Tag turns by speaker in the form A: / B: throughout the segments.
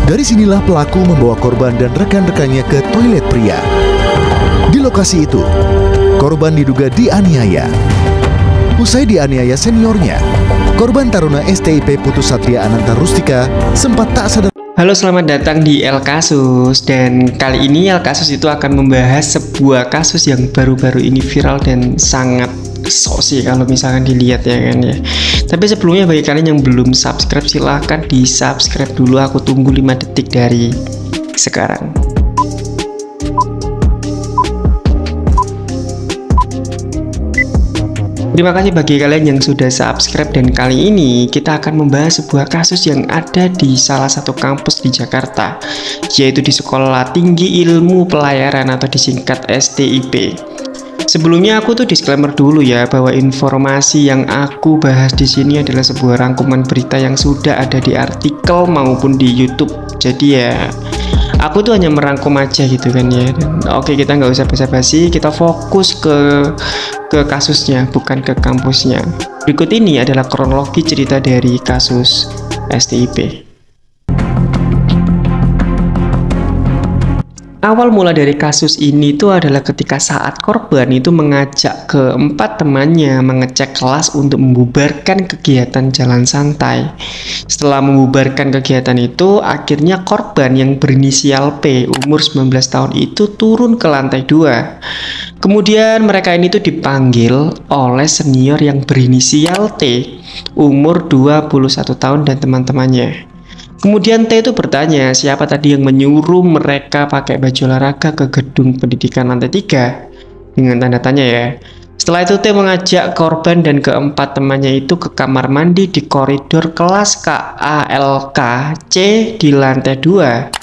A: Dari sinilah pelaku membawa korban dan rekan-rekannya ke toilet pria. Di lokasi itu, korban diduga dianiaya. Usai dianiaya seniornya, korban taruna STIP Putus Satria Ananta Rustika sempat tak sadar.
B: Halo, selamat datang di El Kasus. Dan kali ini El Kasus itu akan membahas sebuah kasus yang baru-baru ini viral dan sangat sok sih kalau misalkan dilihat ya kan ya. Tapi sebelumnya bagi kalian yang belum subscribe, silahkan di subscribe dulu. Aku tunggu 5 detik dari sekarang. Terima kasih bagi kalian yang sudah subscribe, dan kali ini kita akan membahas sebuah kasus yang ada di salah satu kampus di Jakarta, yaitu di Sekolah Tinggi Ilmu Pelayaran atau disingkat STIP. Sebelumnya aku tuh disclaimer dulu ya, bahwa informasi yang aku bahas di sini adalah sebuah rangkuman berita yang sudah ada di artikel maupun di YouTube. Jadi ya, aku tuh hanya merangkum aja gitu kan ya. Dan oke, kita nggak usah basa-basi, kita fokus ke kasusnya, bukan ke kampusnya. Berikut ini adalah kronologi cerita dari kasus STIP. Awal mula dari kasus ini itu adalah ketika saat korban itu mengajak keempat temannya mengecek kelas untuk membubarkan kegiatan jalan santai. Setelah membubarkan kegiatan itu, akhirnya korban yang berinisial P, umur 19 tahun itu turun ke lantai 2. Kemudian mereka ini tuh dipanggil oleh senior yang berinisial T, umur 21 tahun dan teman-temannya. Kemudian T itu bertanya siapa tadi yang menyuruh mereka pakai baju olahraga ke gedung pendidikan lantai 3 dengan tanda tanya ya. Setelah itu T mengajak korban dan keempat temannya itu ke kamar mandi di koridor kelas KALK C di lantai 2.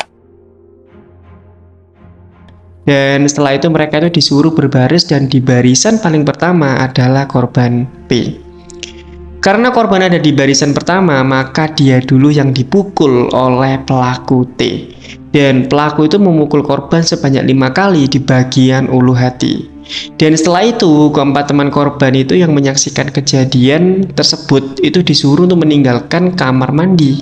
B: Dan setelah itu mereka itu disuruh berbaris, dan di barisan paling pertama adalah korban P. Karena korban ada di barisan pertama, maka dia dulu yang dipukul oleh pelaku T. Dan pelaku itu memukul korban sebanyak 5 kali di bagian ulu hati. Dan setelah itu, keempat teman korban itu yang menyaksikan kejadian tersebut itu disuruh untuk meninggalkan kamar mandi.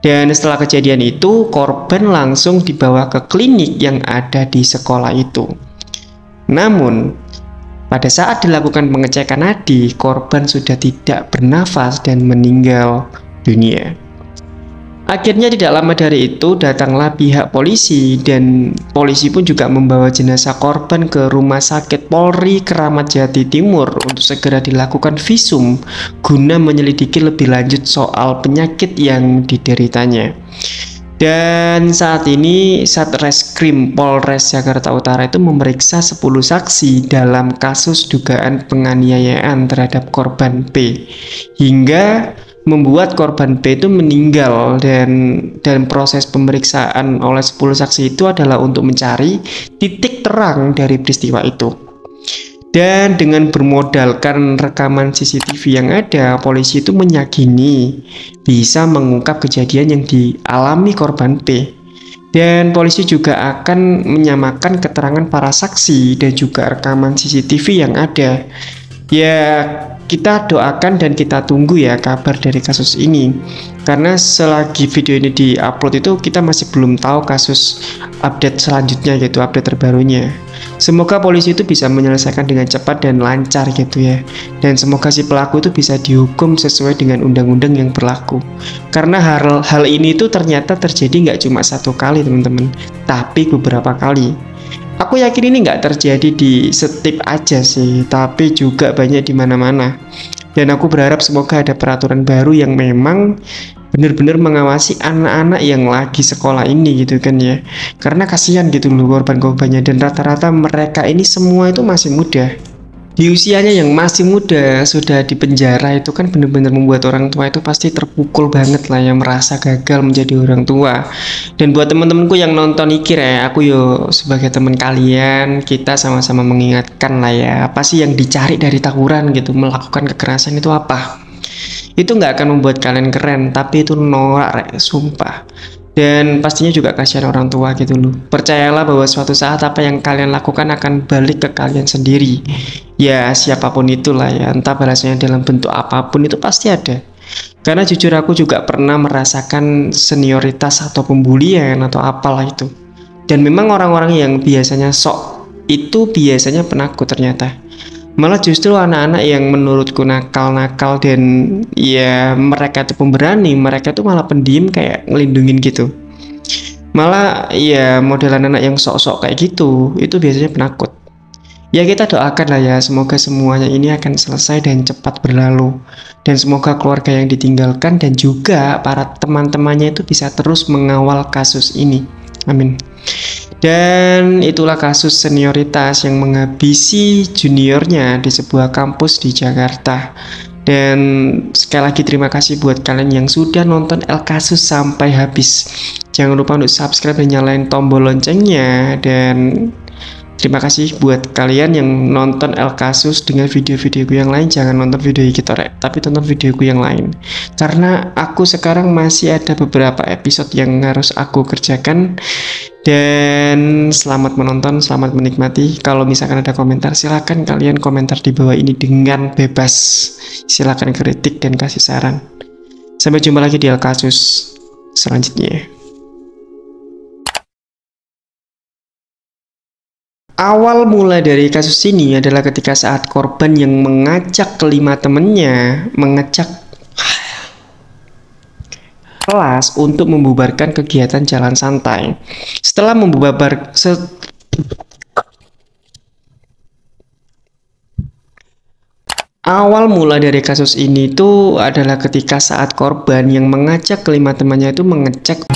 B: Dan setelah kejadian itu, korban langsung dibawa ke klinik yang ada di sekolah itu. Namun, pada saat dilakukan pengecekan nadi, korban sudah tidak bernafas dan meninggal dunia. Akhirnya tidak lama dari itu datanglah pihak polisi, dan polisi pun juga membawa jenazah korban ke Rumah Sakit Polri Kramat Jati Timur untuk segera dilakukan visum guna menyelidiki lebih lanjut soal penyakit yang dideritanya. Dan saat ini Satreskrim Polres Jakarta Utara itu memeriksa 10 saksi dalam kasus dugaan penganiayaan terhadap korban P, hingga membuat korban P itu meninggal. Dan proses pemeriksaan oleh 10 saksi itu adalah untuk mencari titik terang dari peristiwa itu. Dan dengan bermodalkan rekaman CCTV yang ada, polisi itu meyakini bisa mengungkap kejadian yang dialami korban P. Dan polisi juga akan menyamakan keterangan para saksi dan juga rekaman CCTV yang ada. Ya, kita doakan dan kita tunggu ya kabar dari kasus ini. Karena selagi video ini diupload itu kita masih belum tahu kasus update selanjutnya gitu, update terbarunya. Semoga polisi itu bisa menyelesaikan dengan cepat dan lancar gitu ya. Dan semoga si pelaku itu bisa dihukum sesuai dengan undang-undang yang berlaku. Karena hal ini tuh ternyata terjadi nggak cuma 1 kali teman-teman, tapi beberapa kali. Aku yakin ini nggak terjadi di Setip aja sih, tapi juga banyak di mana-mana. Dan aku berharap semoga ada peraturan baru yang memang benar-benar mengawasi anak-anak yang lagi sekolah ini gitu kan ya. Karena kasihan gitu loh korban-korbannya, dan rata-rata mereka ini semua itu masih muda. Di usianya yang masih muda sudah di penjara, itu kan benar-benar membuat orang tua itu pasti terpukul banget lah, yang merasa gagal menjadi orang tua. Dan buat teman-temanku yang nonton iki ya, aku yo sebagai teman kalian, kita sama-sama mengingatkan lah ya, apa sih yang dicari dari tawuran gitu, melakukan kekerasan itu apa? Itu nggak akan membuat kalian keren, tapi itu norak, sumpah. Dan pastinya juga kasihan orang tua gitu loh. Percayalah bahwa suatu saat apa yang kalian lakukan akan balik ke kalian sendiri. Ya siapapun itulah ya, entah balasannya dalam bentuk apapun itu pasti ada. Karena jujur aku juga pernah merasakan senioritas atau pembulian atau apalah itu. Dan memang orang-orang yang biasanya sok itu biasanya penakut ternyata. Malah justru anak-anak yang menurutku nakal-nakal dan ya mereka itu pemberani, mereka itu malah pendiam kayak ngelindungin gitu. Malah ya modelan anak yang sok-sok kayak gitu, itu biasanya penakut. Ya kita doakan lah ya, semoga semuanya ini akan selesai dan cepat berlalu. Dan semoga keluarga yang ditinggalkan dan juga para teman-temannya itu bisa terus mengawal kasus ini. Amin. Dan itulah kasus senioritas yang menghabisi juniornya di sebuah kampus di Jakarta. Dan sekali lagi terima kasih buat kalian yang sudah nonton El Kasus sampai habis. Jangan lupa untuk subscribe dan nyalain tombol loncengnya. Dan terima kasih buat kalian yang nonton El Kasus dengan video-videoku yang lain. Jangan nonton video Kitorek, tapi tonton videoku yang lain. Karena aku sekarang masih ada beberapa episode yang harus aku kerjakan. Dan selamat menonton, selamat menikmati. Kalau misalkan ada komentar, silahkan kalian komentar di bawah ini dengan bebas. Silahkan kritik dan kasih saran. Sampai jumpa lagi di El Kasus selanjutnya. Awal mula dari kasus ini adalah ketika saat korban yang mengajak kelima temannya mengajak kelas untuk membubarkan kegiatan jalan santai. Setelah Awal mula dari kasus ini itu adalah ketika saat korban yang mengajak kelima temannya itu mengecek